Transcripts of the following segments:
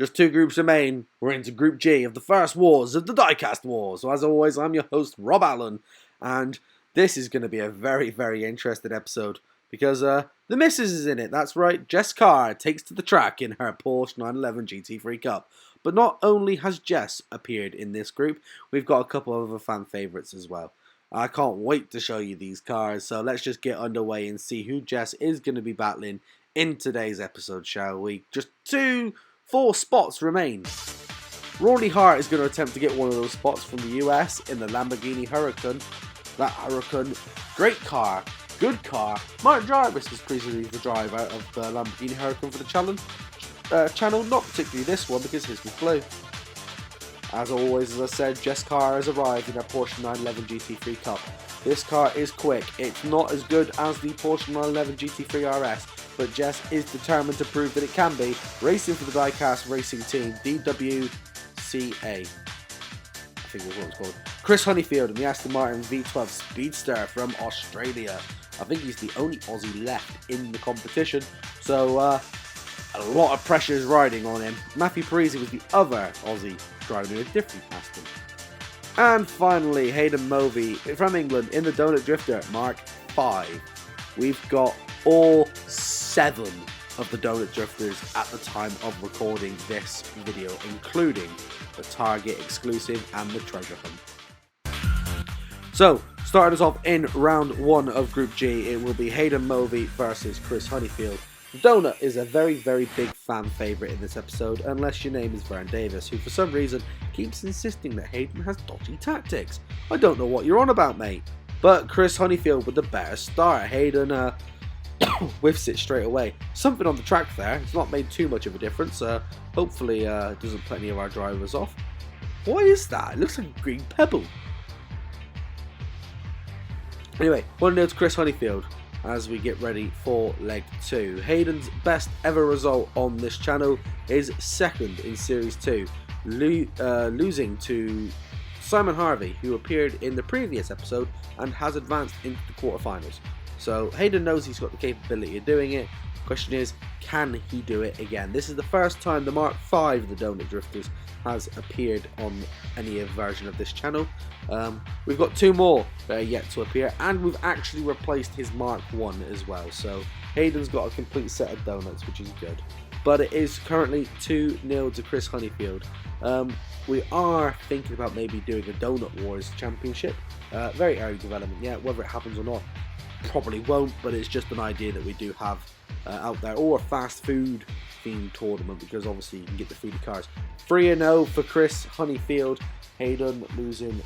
Just 2 groups remain. We're into Group G of the first Wars of the Diecast Wars. So as always, I'm your host, Rob Allen, and this is going to be a very, very interesting episode because the missus is in it. That's right, Jessica Carr takes to the track in her Porsche 911 GT3 Cup. But not only has Jess appeared in this group, we've got a couple of other fan favourites as well. I can't wait to show you these cars, so let's just get underway and see who Jess is going to be battling in today's episode, shall we? Just 4 spots remain. Rawlie Hart is going to attempt to get one of those spots from the US in the Lamborghini Huracan. That Huracan, great car, good car. Mark Jarvis was previously the driver of the Lamborghini Huracan for the channel, not particularly this one because his was blue. As always, as I said, Jess Carr has arrived in her Porsche 911 GT3 Cup. This car is quick. It's not as good as the Porsche 911 GT3 RS, but Jess is determined to prove that it can be, racing for the Diecast racing team, DWCA. I think that's what it's called. Chris Honeyfield in the Aston Martin V12 Speedster from Australia. I think he's the only Aussie left in the competition, so a lot of pressure is riding on him. Matthew Parisi was the other Aussie driving in a different Aston. And finally, Hayden Mulvey from England in the Donut Drifter Mark 5. We've got all 7 of the Donut Drifters at the time of recording this video, including the Target exclusive and the Treasure Hunt. So, starting us off in round 1 of Group G, it will be Hayden Mulvey versus Chris Honeyfield. Donut is a very, very big fan favourite in this episode, unless your name is Vern Davis, who for some reason keeps insisting that Hayden has dodgy tactics. I don't know what you're on about, mate. But Chris Honeyfield with the better start. Hayden whiffs it straight away. Something on the track there. It's not made too much of a difference. Hopefully it doesn't put any of our drivers off. What is that? It looks like a green pebble. Anyway, 1-0 to Chris Honeyfield as we get ready for leg 2. Hayden's best ever result on this channel is 2nd in Series 2, losing to Simon Harvey, who appeared in the previous episode and has advanced into the quarterfinals. So Hayden knows he's got the capability of doing it. Question is, can he do it again? This is the first time the Mark 5 of the Donut Drifters has appeared on any version of this channel. We've got 2 more that are yet to appear, and we've actually replaced his Mark 1 as well. So Hayden's got a complete set of donuts, which is good. But it is currently 2-0 to Chris Honeyfield. We are thinking about maybe doing a Donut Wars Championship. Very early development yet. Whether it happens or not, probably won't, but it's just an idea that we do have out there, or a fast food themed tournament, because obviously you can get the foodie cars. 3-0 for Chris Honeyfield. Hayden losing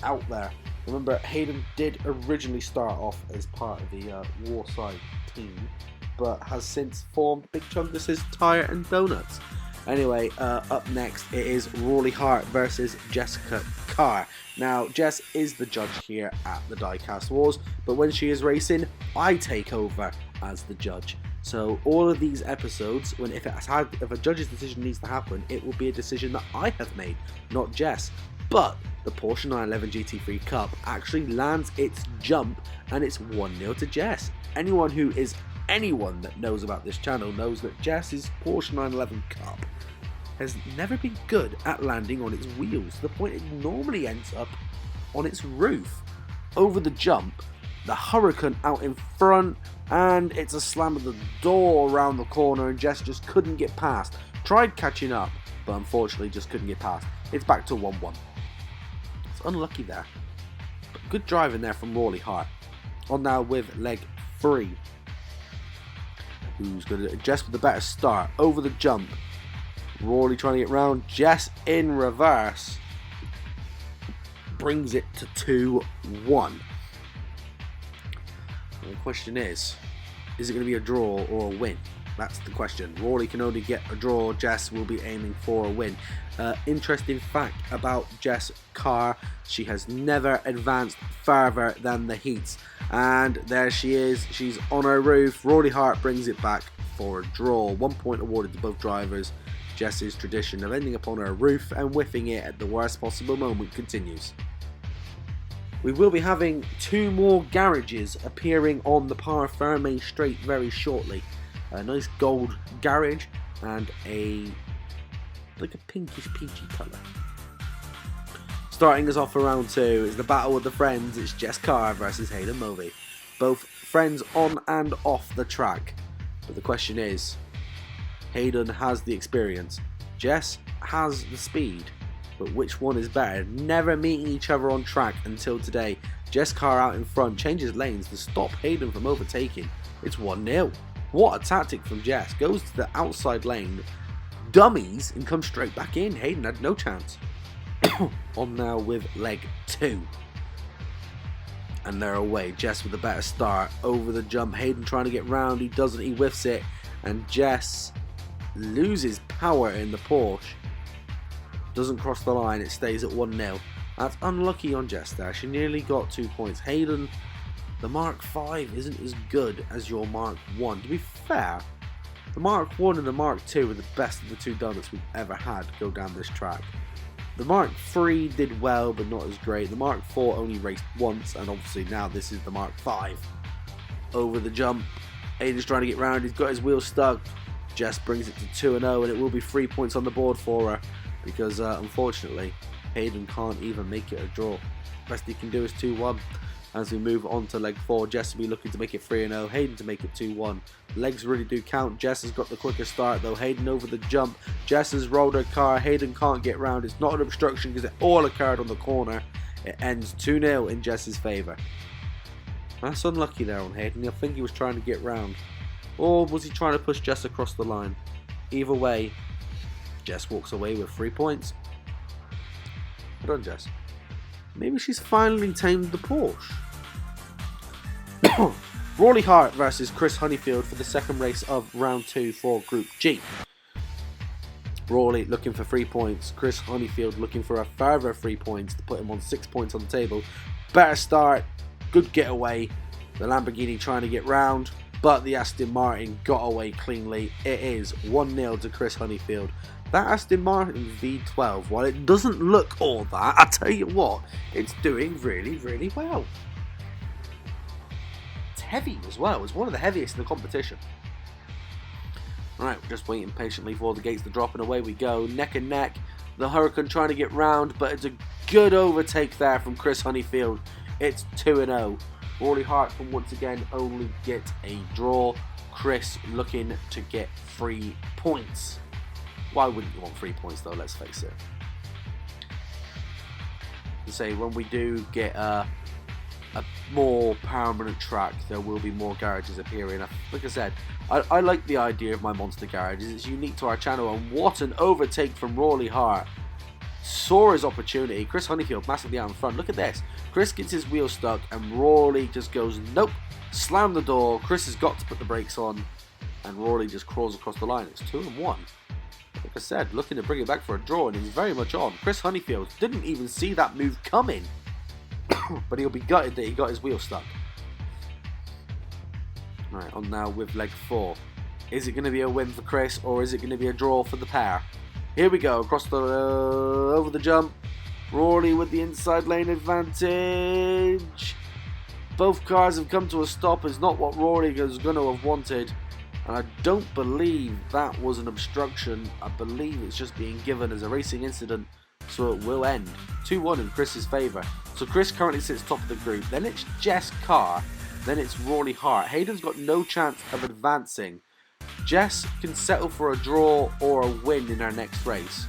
out there. Remember, Hayden did originally start off as part of the Warside team, but has since formed Big Chungus' Tire and Donuts. Anyway, up next it is Rawlie Hart versus Jessica Carr. Now, Jess is the judge here at the Diecast Wars, but when she is racing, I take over as the judge. So all of these episodes, if a judge's decision needs to happen, it will be a decision that I have made, not Jess. But the Porsche 911 GT3 Cup actually lands its jump, and it's 1-0 to Jess. Anyone that knows about this channel knows that Jess's Porsche 911 Cup has never been good at landing on its wheels, to the point it normally ends up on its roof. Over the jump, the Huracan out in front, and it's a slam of the door around the corner, and Jess just couldn't get past. Tried catching up, but unfortunately just couldn't get past. It's back to 1-1. It's unlucky there, but good driving there from Rawlie Hart. On now with leg 3. Who's going to Jess with the better start over the jump? Rawlie trying to get round. Jess in reverse brings it to 2-1. The question is it going to be a draw or a win? That's the question. Rawlie can only get a draw. Jess will be aiming for a win. Interesting fact about Jess Carr: she has never advanced further than the heats. And there she is. She's on her roof. Rawlie Hart brings it back for a draw. 1 point awarded to both drivers. Jess's tradition of ending up on her roof and whiffing it at the worst possible moment continues. We will be having 2 more garages appearing on the Par Ferme Straight very shortly. A nice gold garage and like a pinkish peachy colour. Starting us off for round 2 is the battle with the friends. It's Jessica Carr versus Hayden Mulvey. Both friends on and off the track. But the question is, Hayden has the experience, Jess has the speed, but which one is better? Never meeting each other on track until today. Jess Carr out in front changes lanes to stop Hayden from overtaking. It's 1-0. What a tactic from Jess. Goes to the outside lane, dummies, and comes straight back in. Hayden had no chance. On now with leg 2. And they're away. Jess with a better start. Over the jump. Hayden trying to get round. He doesn't. He whiffs it. And Jess loses power in the Porsche. Doesn't cross the line. It stays at 1-0. That's unlucky on Jess there. She nearly got 2 points. Hayden, the Mark 5 isn't as good as your Mark 1. To be fair, the Mark 1 and the Mark 2 are the best of the 2 donuts we've ever had go down this track. The Mark 3 did well, but not as great. The Mark 4 only raced once, and obviously now this is the Mark 5. Over the jump, Hayden's trying to get round. He's got his wheel stuck. Jess brings it to 2-0, and it will be 3 points on the board for her, because unfortunately, Hayden can't even make it a draw. Best he can do is 2-1. As we move on to leg 4, Jess will be looking to make it 3-0, Hayden to make it 2-1. Legs really do count. Jess has got the quicker start though. Hayden over the jump. Jess has rolled her car. Hayden can't get round. It's not an obstruction because it all occurred on the corner. It ends 2-0 in Jess's favour. That's unlucky there on Hayden. I think he was trying to get round. Or was he trying to push Jess across the line? Either way, Jess walks away with 3 points. Well done, Jess. Maybe she's finally tamed the Porsche. Rawlie Hart versus Chris Honeyfield for the second race of round 2 for Group G. Rawlie looking for 3 points. Chris Honeyfield looking for a further 3 points to put him on 6 points on the table. Better start, good getaway. The Lamborghini trying to get round, but the Aston Martin got away cleanly. It is 1-0 to Chris Honeyfield. That Aston Martin V12, while it doesn't look all that, I tell you what, it's doing really, really well. It's heavy as well. It's one of the heaviest in the competition. Alright, we're just waiting patiently for the gates to drop, and away we go. Neck and neck. The Huracan trying to get round, but it's a good overtake there from Chris Honeyfield. It's 2-0. Rawlie Hart can once again only get a draw. Chris looking to get 3 points. Why wouldn't you want 3 points though, let's face it. To say, when we do get a more permanent track, there will be more garages appearing. Like I said, I like the idea of my monster garages. It's unique to our channel, and what an overtake from Rawlie Hart. Saw his opportunity. Chris Honeyfield massively out in front. Look at this. Chris gets his wheel stuck and Rawlie just goes nope. Slam the door. Chris has got to put the brakes on and Rawlie just crawls across the line. It's 2-1. Like I said, looking to bring it back for a draw, and he's very much on. Chris Honeyfield didn't even see that move coming. But he'll be gutted that he got his wheel stuck. Right, on now with leg 4. Is it going to be a win for Chris, or is it going to be a draw for the pair? Here we go, across the over the jump. Rawlie with the inside lane advantage. Both cars have come to a stop. It's not what Rawlie was going to have wanted. And I don't believe that was an obstruction. I believe it's just being given as a racing incident. So it will end 2-1 in Chris's favour. So Chris currently sits top of the group. Then it's Jess Carr. Then it's Rawlie Hart. Hayden's got no chance of advancing. Jess can settle for a draw or a win in our next race.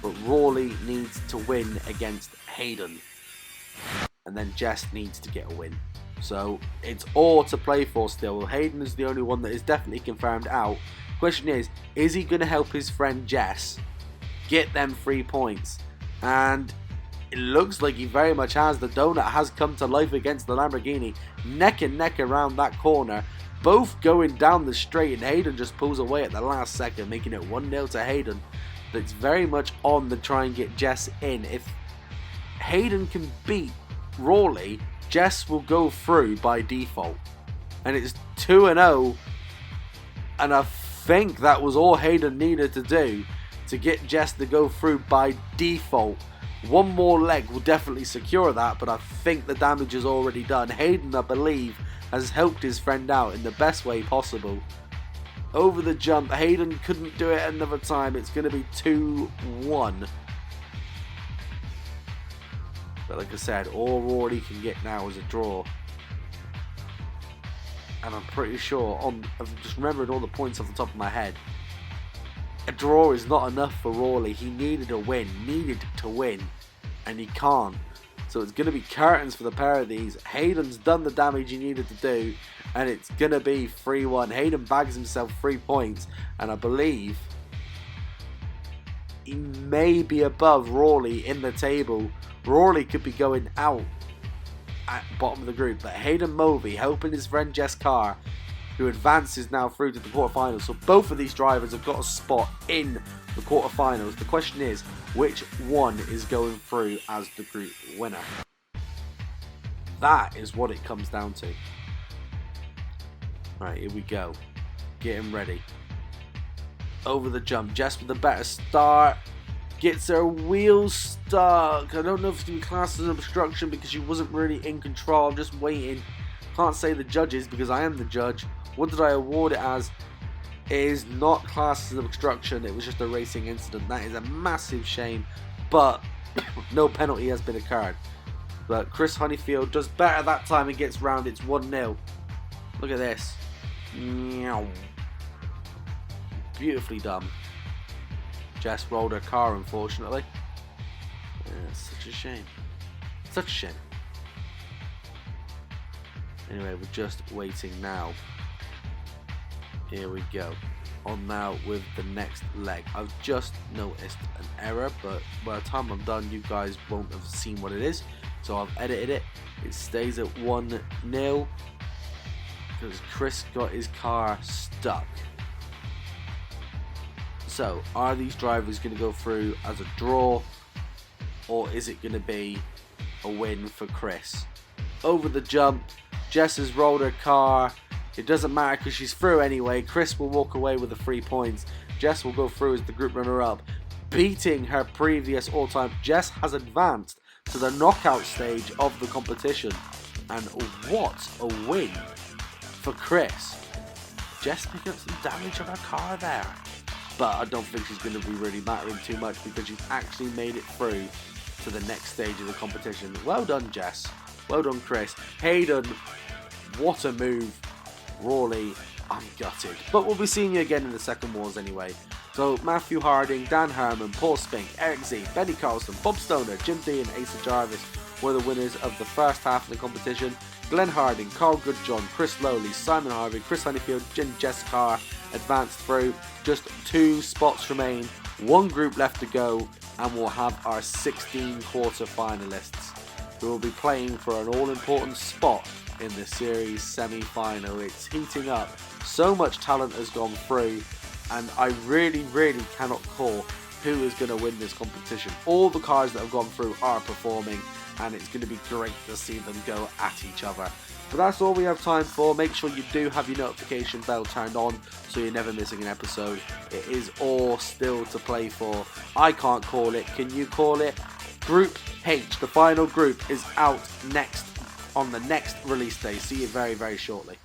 But Rawlie needs to win against Hayden. And then Jess needs to get a win. So it's all to play for still. Hayden is the only one that is definitely confirmed out. Question is he going to help his friend Jess get them 3 points? And it looks like he very much has. The donut has come to life against the Lamborghini. Neck and neck around that corner. Both going down the straight, and Hayden just pulls away at the last second, making it 1-0 to Hayden. That's very much on the try and get Jess in. If Hayden can beat Rawlie, Jess will go through by default. And it's 2-0. And I think that was all Hayden needed to do to get Jess to go through by default. One more leg will definitely secure that, but I think the damage is already done. Hayden, I believe, has helped his friend out in the best way possible. Over the jump. Hayden couldn't do it another time. It's going to be 2-1. But like I said, all Rawlie can get now is a draw. And I'm pretty sure, I've just remembered all the points off the top of my head. A draw is not enough for Rawlie. He needed to win, and he can't. So it's going to be curtains for the pair of these. Hayden's done the damage he needed to do, and it's going to be 3-1. Hayden bags himself 3 points, and I believe he may be above Rawlie in the table. Rawlie could be going out at bottom of the group, but Hayden Mulvey helping his friend Jessica Carr, who advances now through to the quarterfinals. So both of these drivers have got a spot in the quarterfinals. The question is, which one is going through as the group winner? That is what it comes down to. Right, here we go. Getting ready. Over the jump. Jess with the better start. Gets her wheels stuck. I don't know if it's classed as an obstruction because she wasn't really in control. I'm just waiting. Can't say the judges because I am the judge. What did I award it as? It is not classed as an obstruction. It was just a racing incident. That is a massive shame. But no penalty has been occurred. But Chris Honeyfield does better that time and gets round. It's 1-0. Look at this. Beautifully done. Jess rolled her car, unfortunately. It's such a shame. Such a shame. Anyway, we're just waiting now. Here we go. On now with the next leg. I've just noticed an error, but by the time I'm done, you guys won't have seen what it is. So I've edited it. It stays at 1-0 because Chris got his car stuck. So, are these drivers going to go through as a draw, or is it going to be a win for Chris? Over the jump, Jess has rolled her car. It doesn't matter because she's through anyway. Chris will walk away with the 3 points. Jess will go through as the group runner-up, beating her previous all-time. Jess has advanced to the knockout stage of the competition. And what a win for Chris. Jess picking up some damage on her car there. But I don't think she's going to be really mattering too much because she's actually made it through to the next stage of the competition. Well done, Jess. Well done, Chris. Hayden, what a move. Rawlie, I'm gutted. But we'll be seeing you again in the second wars anyway. So Matthew Harding, Dan Herman, Paul Spink, Eric Z, Benny Carlson, Bob Stoner, Jim D and Asa Jarvis were the winners of the first half of the competition. Glenn Harding, Carl Goodjohn, Chris Lowley, Simon Harvey, Chris Honeyfield, and Jessica Carr advanced through. Just 2 spots remain, 1 group left to go, and we'll have our 16 quarter-finalists who will be playing for an all-important spot in the series semi-final. It's heating up. So much talent has gone through, and I really cannot call who is going to win this competition. All the cars that have gone through are performing, and it's going to be great to see them go at each other. But that's all we have time for. Make sure you do have your notification bell turned on so you're never missing an episode. It is all still to play for. I can't call it. Can you call it? Group H, the final group, is out next on the next release day. See you very shortly.